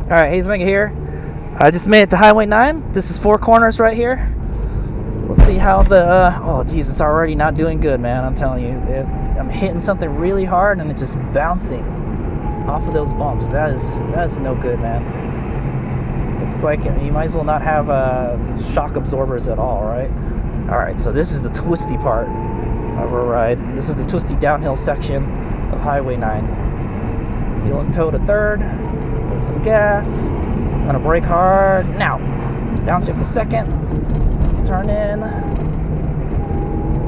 Alright, Hazemenger here. I just made it to Highway 9. This is 4 corners right here. Let's see how the... oh, geez, it's already not doing good, man. I'm telling you. I'm hitting something really hard, and it's just bouncing off of those bumps. That is no good, man. It's like you might as well not have shock absorbers at all, right? Alright, so this is the twisty part of our ride. This is the twisty downhill section of Highway 9. Heel and toe to third. Put some gas. I'm gonna brake hard now. Downshift to second. Turn in.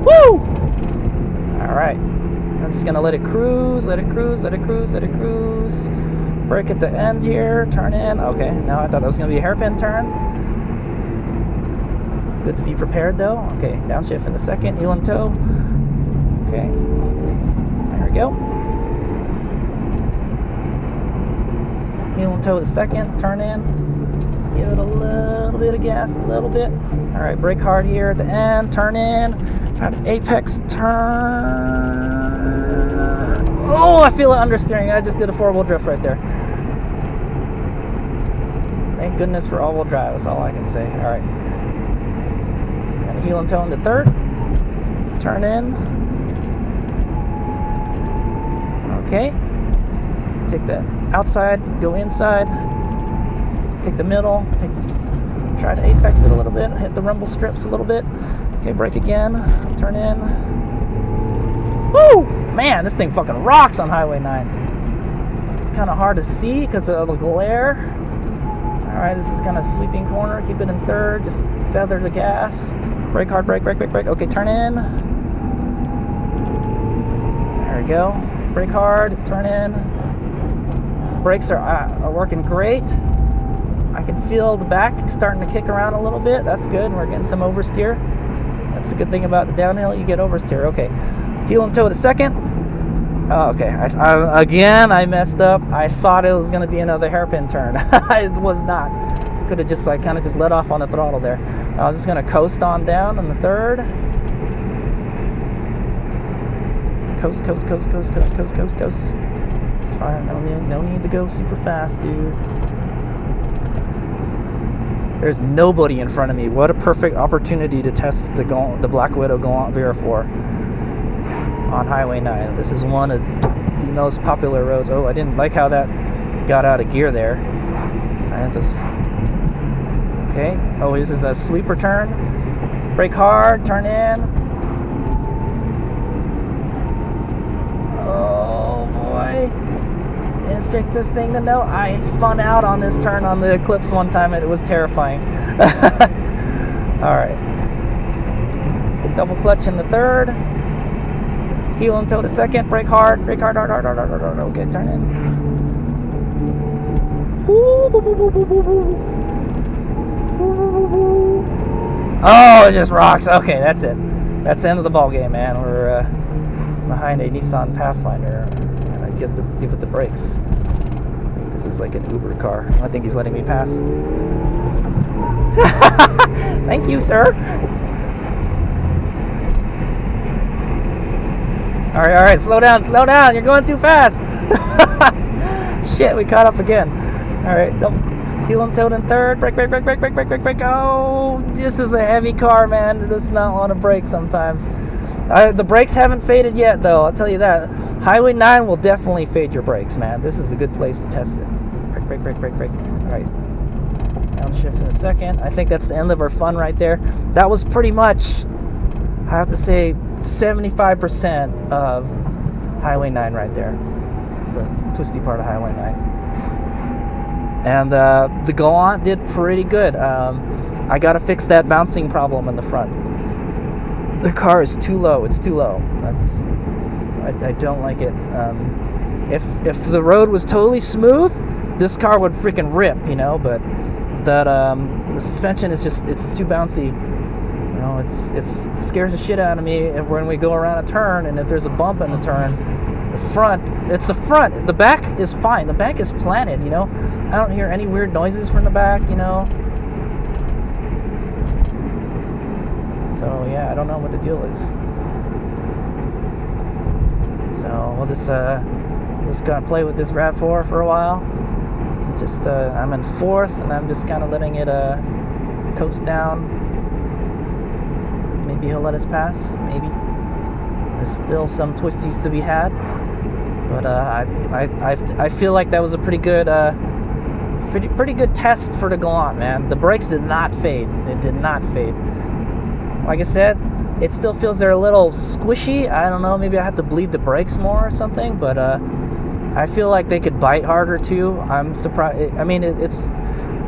Woo! Alright. I'm just gonna let it cruise, let it cruise, let it cruise, let it cruise. Brake at the end here. Turn in. Okay, now I thought that was gonna be a hairpin turn. Good to be prepared though. Okay, downshift in the second, heel and toe. Okay. There we go. Heel and toe the second, turn in. Give it a little bit of gas, a little bit. Alright, brake hard here at the end, turn in. Try to apex turn. Oh, I feel it understeering. I just did a 4-wheel drift right there. Thank goodness for all-wheel drive, that's all I can say. Alright. And heel and toe into third. Turn in. Okay. Take the outside, go inside. Take the middle. Try to apex it a little bit. Hit the rumble strips a little bit. Okay, brake again. Turn in. Woo! Man, this thing fucking rocks on Highway 9. It's kind of hard to see because of the glare. Alright, this is kind of sweeping corner. Keep it in third. Just feather the gas. Brake hard, brake, brake, brake, brake. Okay, turn in. There we go. Brake hard, turn in. Brakes are working great. I can feel the back starting to kick around a little bit. That's good. We're getting some oversteer. That's the good thing about the downhill. You get oversteer. Okay. Heel and toe the second. Oh, okay. Again, I messed up. I thought it was going to be another hairpin turn. It was not. Could have just kind of let off on the throttle there. I was just going to coast on down on the third. Coast, coast, coast, coast, coast, coast, coast, coast. It's fine. No need to go super fast, dude. There's nobody in front of me. What a perfect opportunity to test the Black Widow Galant VR4 on Highway 9. This is one of the most popular roads. Oh, I didn't like how that got out of gear there. I had to... Okay. Oh, this is a sweeper turn. Brake hard. Turn in. Oh, boy. Instinct this thing to know. I spun out on this turn on the Eclipse one time and it was terrifying. Alright. Double clutch in the third. Heel and toe the second. Brake hard. Brake hard, hard, hard, hard, hard, hard. Okay, turn in. Oh, it just rocks. Okay, that's it. That's the end of the ball game, man. We're behind a Nissan Pathfinder. Give it the brakes. I think this is like an Uber car. I think he's letting me pass. Thank you, sir. Alright, slow down. You're going too fast. Shit, we caught up again. Alright, heel and toe in third. Brake. Oh, this is a heavy car, man. It does not want to brake sometimes. The brakes haven't faded yet, though. I'll tell you that. Highway 9 will definitely fade your brakes, man. This is a good place to test it. Brake. Alright. Downshift in a second. I think that's the end of our fun right there. That was pretty much, I have to say, 75% of Highway 9 right there. The twisty part of Highway 9. And the Galant did pretty good. I gotta fix that bouncing problem in the front. The car is too low. It's too low. I don't like it. If the road was totally smooth, this car would freaking rip, you know. But that the suspension is it's too bouncy. You know, it scares the shit out of me when we go around a turn, and if there's a bump in the turn, it's the front. The back is fine. The back is planted, you know. I don't hear any weird noises from the back, you know. So yeah, I don't know what the deal is. So we'll just gonna play with this RAV4 for a while Just I'm in fourth, and I'm just kind of letting it coast down. Maybe he'll let us pass. Maybe. There's still some twisties to be had, but I feel like that was a pretty good test for the Galant, man. The brakes did not fade. They did not fade. Like I said, it still feels they're a little squishy. I don't know. Maybe I have to bleed the brakes more or something, but I feel like they could bite harder too. I'm surprised. I mean,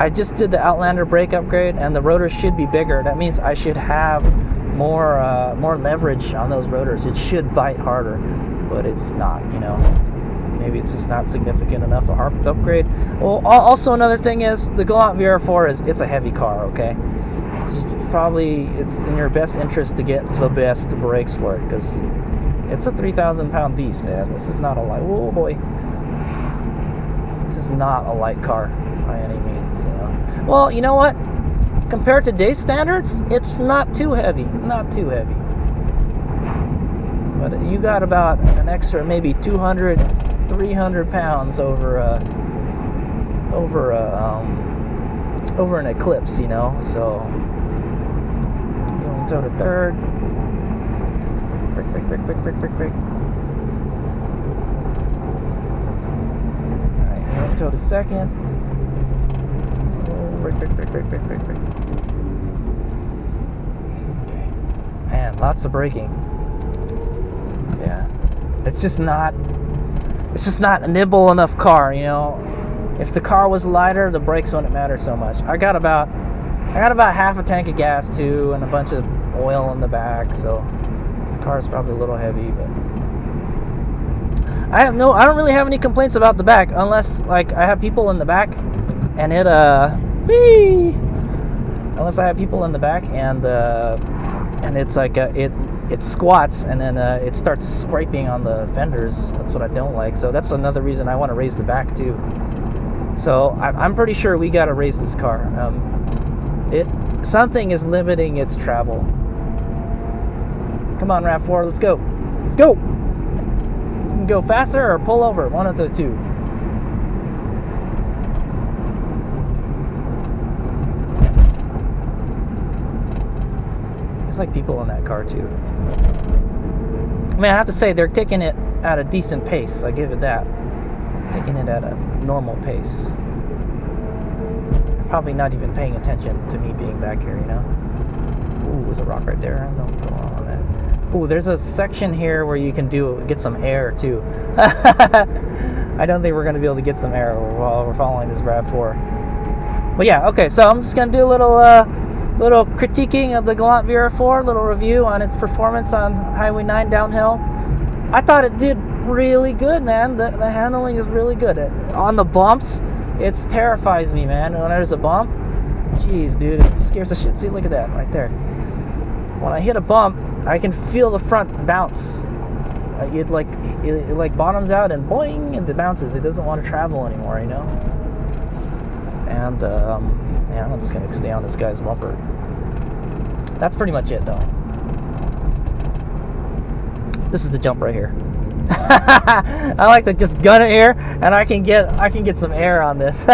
I just did the Outlander brake upgrade, and the rotors should be bigger. That means I should have more leverage on those rotors. It should bite harder, but it's not, you know. Maybe it's just not significant enough a upgrade. Well, also another thing is the Galant VR4 it's a heavy car, okay? It's in your best interest to get the best brakes for it, because it's a 3,000-pound beast, man. This is not a light. Oh boy, this is not a light car by any means, you know. Well, you know what? Compared to today's standards, it's not too heavy. Not too heavy. But you got about an extra maybe 200, 300 pounds over an Eclipse, you know. So you want to go to third. Brake. All right, you want to go to second. Brake. Man, lots of braking. Yeah, it's just not a nimble enough car, you know. If the car was lighter, the brakes wouldn't matter so much. I got about half a tank of gas too, and a bunch of oil in the back, so the car's probably a little heavy, but I don't really have any complaints about the back, unless like I have people in the back, and unless I have people in the back, and it's like it squats, and then it starts scraping on the fenders. That's what I don't like. So that's another reason I want to raise the back too. So I'm pretty sure we got to raise this car. Something is limiting its travel. Come on, RAV4, let's go. Let's go. You can go faster or pull over, one of the two. There's like people in that car too. I mean, I have to say they're taking it at a decent pace. I give it that. Taking it at a normal pace. Probably not even paying attention to me being back here, you know. Ooh, there's a rock right there. Don't go on that. Ooh, there's a section here where you can get some air too. I don't think we're going to be able to get some air while we're following this RAV4. But yeah, okay. So I'm just going to do a little critiquing of the Galant VR4, little review on its performance on Highway 9 downhill. I thought it did really good, man. The handling is really good. On the bumps, it terrifies me, man. When there's a bump, jeez, dude, it scares the shit. See, look at that right there. When I hit a bump, I can feel the front bounce. It bottoms out and boing, and it bounces. It doesn't want to travel anymore, you know. And yeah, I'm just gonna stay on this guy's bumper. That's pretty much it, though. This is the jump right here. I like to just gun it here, and I can get some air on this.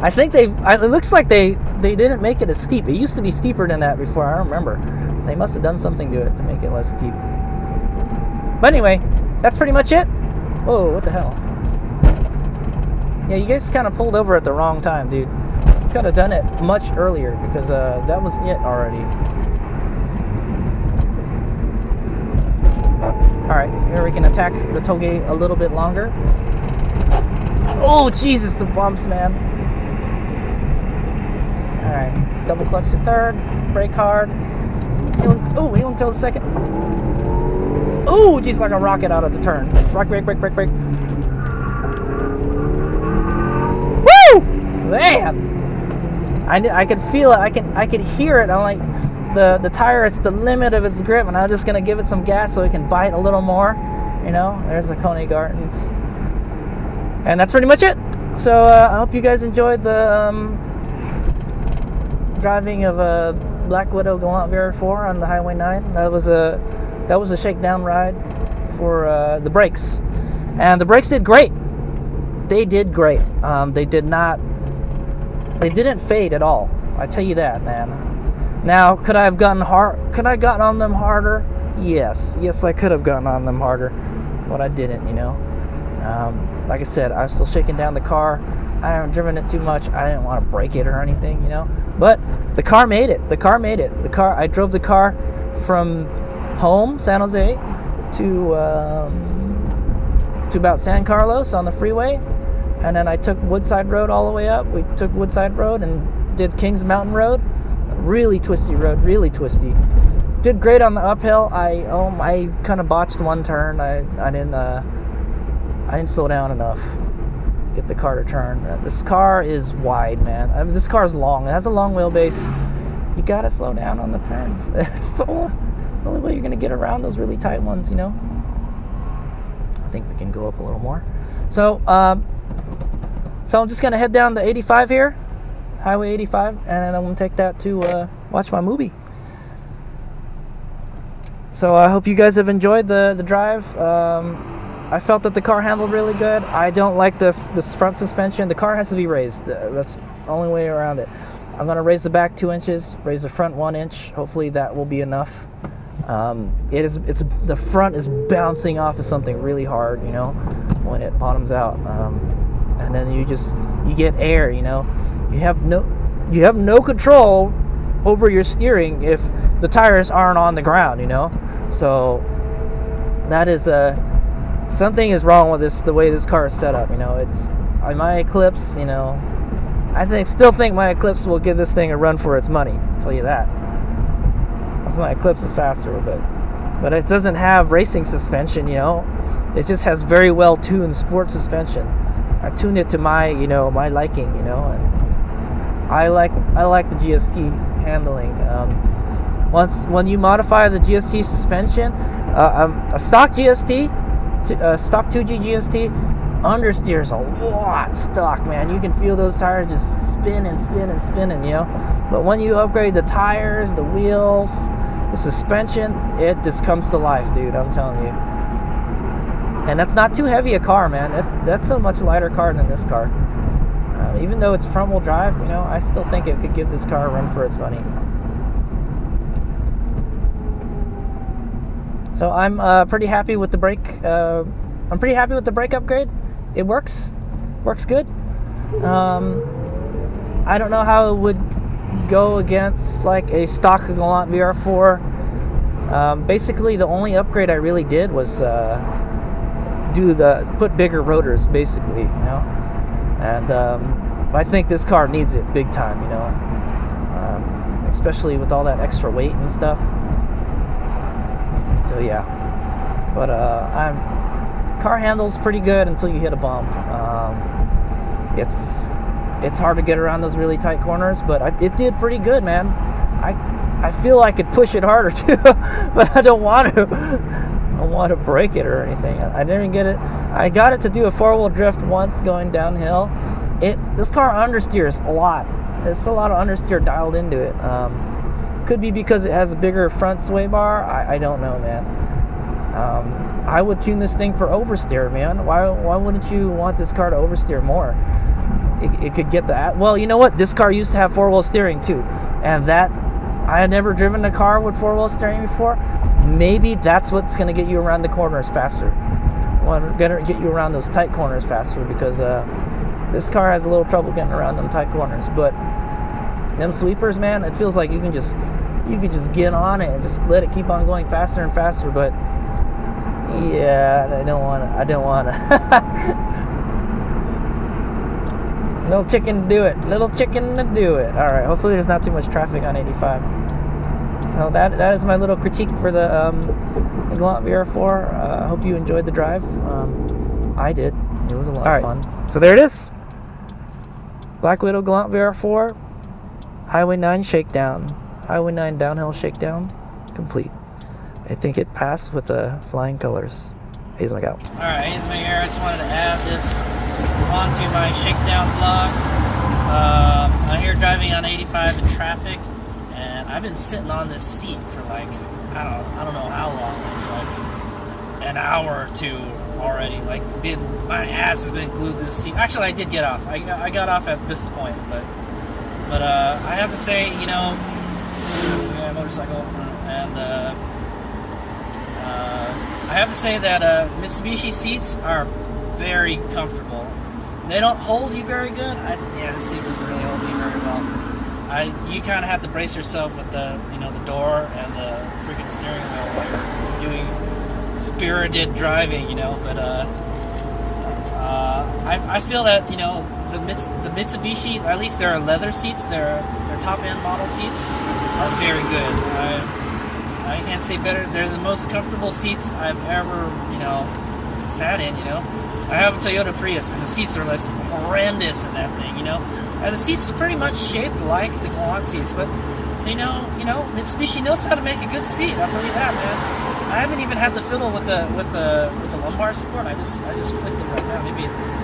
I think it looks like they didn't make it as steep. It used to be steeper than that before. I don't remember. They must have done something to it to make it less steep. But anyway, that's pretty much it. Whoa, what the hell? Yeah, you guys kind of pulled over at the wrong time, dude. You could have done it much earlier, because that was it already. Alright, here we can attack the toll gate a little bit longer. Oh, Jesus, the bumps, man. Alright, double clutch to third, brake hard. He won't tell the second. Oh, just like a rocket out of the turn. Brake. Woo! Man! I could feel it. I could hear it. I'm like, the tire is the limit of its grip, and I'm just gonna give it some gas so it can bite a little more. You know, there's the Coney Gardens, and that's pretty much it. So I hope you guys enjoyed the driving of a Black Widow Galant VR4 on the Highway 9. That was a shakedown ride for the brakes, and the brakes did great. they did great. They didn't fade at all. I tell you that, man. Now, could I have gotten on them harder? Yes, I could have gotten on them harder, but I didn't, you know. Like I said, I was still shaking down the car. I haven't driven it too much. I didn't want to break it or anything, you know. But the car made it. I drove the car from home, San Jose, to about San Carlos on the freeway, and then I took Woodside Road all the way up. We took Woodside Road and did Kings Mountain Road. Really twisty road, really twisty. Did great on the uphill. I kind of botched one turn. I didn't slow down enough to get the car to turn. This car is wide, man. I mean, this car is long. It has a long wheelbase. You gotta slow down on the turns. It's the only way you're gonna get around those really tight ones, you know. I think we can go up a little more. So I'm just gonna head down to 85 here, Highway 85, and I'm gonna take that to watch my movie. So I hope you guys have enjoyed the drive. I felt that the car handled really good. I don't like the front suspension. The car has to be raised. That's the only way around it. I'm gonna raise the back 2 inches, raise the front 1 inch. Hopefully that will be enough. The front is bouncing off of something really hard, you know, when it bottoms out, and then you get air, you know. You have no control over your steering if the tires aren't on the ground, you know. So that is something is wrong with the way this car is set up, you know. It's my Eclipse, you know. I still think my Eclipse will give this thing a run for its money. I'll tell you that. My Eclipse is faster, but it doesn't have racing suspension, you know. It just has very well tuned sport suspension. I tuned it to my liking, you know, and I like the GST handling. When you modify the GST suspension, a stock GST, stock 2G GST understeers a lot stock, man. You can feel those tires just spin and spinning, you know. But when you upgrade the tires, the wheels, the suspension, it just comes to life, dude. I'm telling you. And that's not too heavy a car, man. That's a much lighter car than this car. Even though it's front-wheel drive, you know, I still think it could give this car a run for its money. So I'm pretty happy with the brake. I'm pretty happy with the brake upgrade. It works good. I don't know how it would go against like a stock Galant VR4. Basically, the only upgrade I really did was put bigger rotors, basically, you know. And I think this car needs it big time, you know. Especially with all that extra weight and stuff. So yeah, but car handles pretty good until you hit a bump. It's hard to get around those really tight corners, but it did pretty good, man. I feel I could push it harder too, but I don't want to. I don't want to break it or anything. I didn't get it. I got it to do a 4-wheel drift once going downhill. This car understeers a lot. It's a lot of understeer dialed into it. Could be because it has a bigger front sway bar. I don't know, man. I would tune this thing for oversteer, man. Why wouldn't you want this car to oversteer more? It could get that. Well, you know what? This car used to have 4-wheel steering too, and that I had never driven a car with 4-wheel steering before. Maybe that's what's going to get you around the corners faster. Going to get you around those tight corners faster, because this car has a little trouble getting around them tight corners. But them sweepers, man, it feels like you could just get on it and just let it keep on going faster and faster. But yeah, I don't want to. Little chicken to do it. All right, hopefully there's not too much traffic on 85. So that is my little critique for the Galant VR4. I hope you enjoyed the drive. I did. It was a lot of fun. So there it is. Black Widow Galant VR4. Highway 9 Shakedown. Highway 9 downhill shakedown complete. I think it passed with the flying colors. Here's my go. Alright, here's my here. I just wanted to add this onto my Shakedown vlog. I'm here driving on 85 in traffic, and I've been sitting on this seat for like, I don't know how long, maybe like an hour or two already. Like, my ass has been glued to the seat. Actually, I did get off. I got off at Vista Point, but I have to say, you know, yeah, motorcycle, and I have to say that Mitsubishi seats are very comfortable. They don't hold you very good. Yeah, the seat doesn't really hold me very well. You kind of have to brace yourself with the door and the freaking steering wheel while you're doing spirited driving, you know. But I feel that, you know, the Mitsubishi, at least their leather seats, their top end model seats, are very good. I can't say better. They're the most comfortable seats I've ever, you know, sat in. You know, I have a Toyota Prius, and the seats are less horrendous in that thing. You know, and the seats pretty much shaped like the Galant seats, but you know, Mitsubishi knows how to make a good seat. I'll tell you that, man. I haven't even had to fiddle with the lumbar support. I just flicked it right now.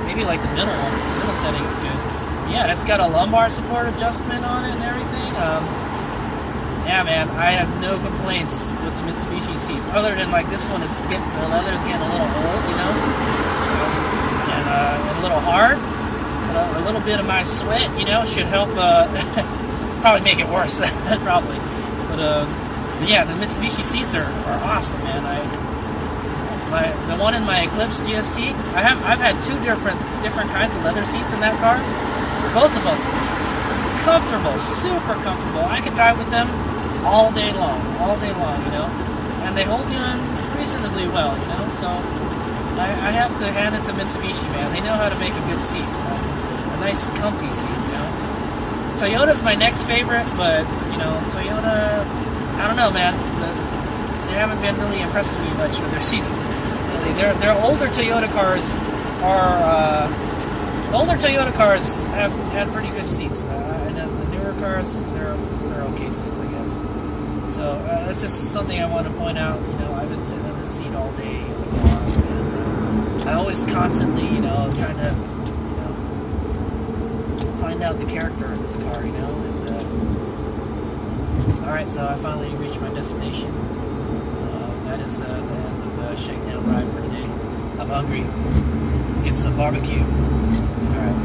Maybe like the middle one. The middle setting is good. Yeah, it's got a lumbar support adjustment on it and everything. Yeah, man, I have no complaints with the Mitsubishi seats, other than like this one is the leather's getting a little old, you know, and a little hard. But a little bit of my sweat, you know, should help. Probably make it worse, probably. But yeah, the Mitsubishi seats are awesome, man. The one in my Eclipse GST, I've had two different kinds of leather seats in that car. Both of them comfortable, super comfortable. I could drive with them all day long, you know. And they hold you in reasonably well, you know. So I have to hand it to Mitsubishi, man. They know how to make a good seat, a nice, comfy seat, you know. Toyota's my next favorite, but you know, Toyota, I don't know, man. They haven't been really impressing me much with their seats. Really, their older Toyota cars have had pretty good seats, and then the newer cars, they're okay seats, I guess. So that's just something I want to point out. You know, I've been sitting in this seat all day in the car, and I always constantly, you know, trying to, you know, find out the character of this car, you know. And all right, so I finally reached my destination. That is the end of the Shakedown ride for today. I'm hungry. Get some barbecue. All right.